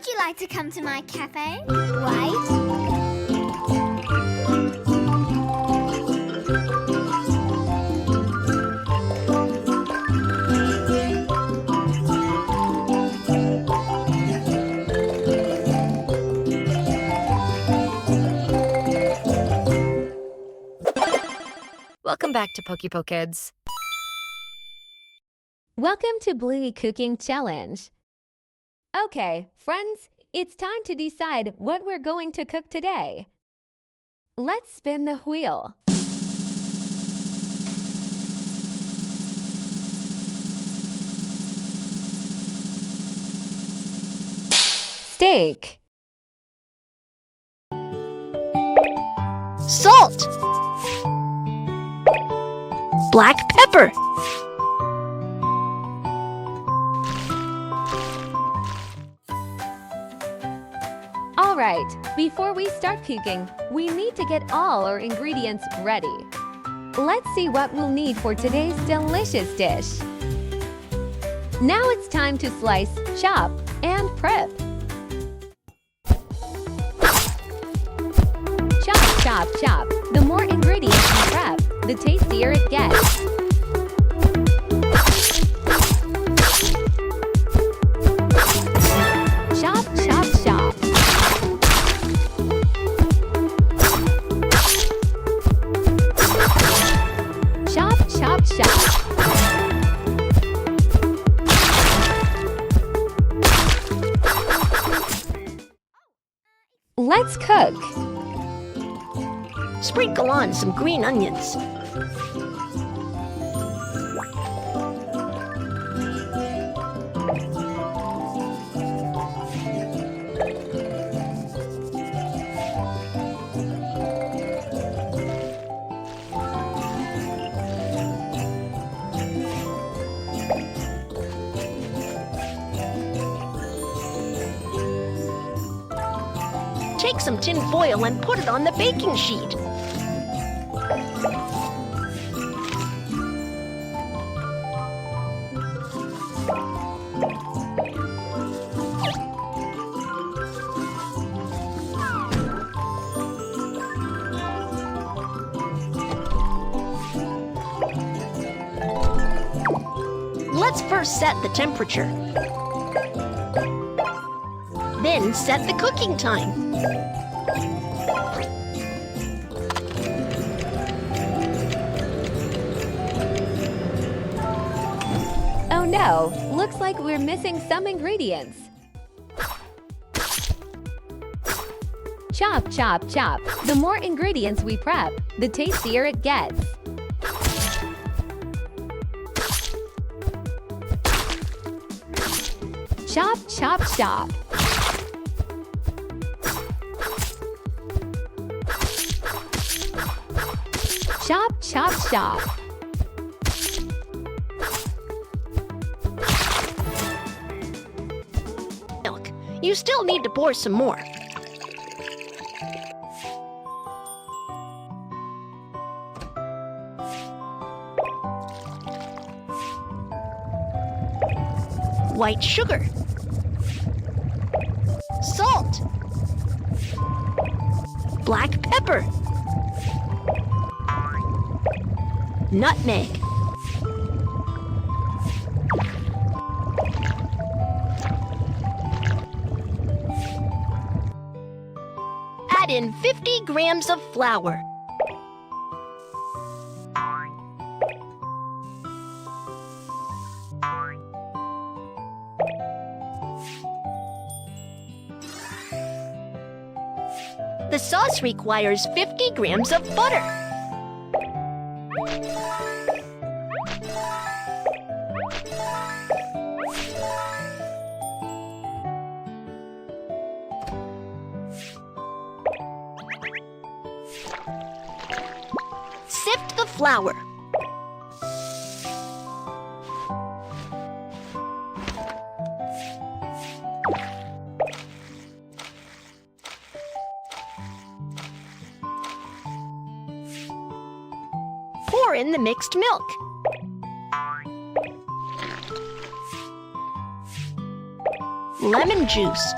Would you like to come to my cafe? White? Welcome back to Pokipokids. Welcome to Bluey Cooking Challenge. Okay, friends, it's time to decide what we're going to cook today. Let's spin the wheel. Steak. Salt. Black pepper. All right, before we start cooking, we need to get all our ingredients ready. Let's see what we'll need for today's delicious dish. Now it's time to slice, chop, and prep. Chop, chop, chop. The more ingredients you prep, the tastier it gets. Chop, chop, chop. Chop, chop, chop. Let's cook. Sprinkle on some green onions. Take some tin foil and put it on the baking sheet. Let's first set the temperature. Then set the cooking time. Oh no, looks like we're missing some ingredients. Chop, chop, chop. The more ingredients we prep, the tastier it gets. Chop, chop, chop. Chop, chop, chop. Milk. You still need to pour some more. White sugar. Salt. Black pepper. Nutmeg. Add in 50 grams of flour. The sauce requires 50 grams of butter. Sift the flour. Pour in the mixed milk. Lemon juice.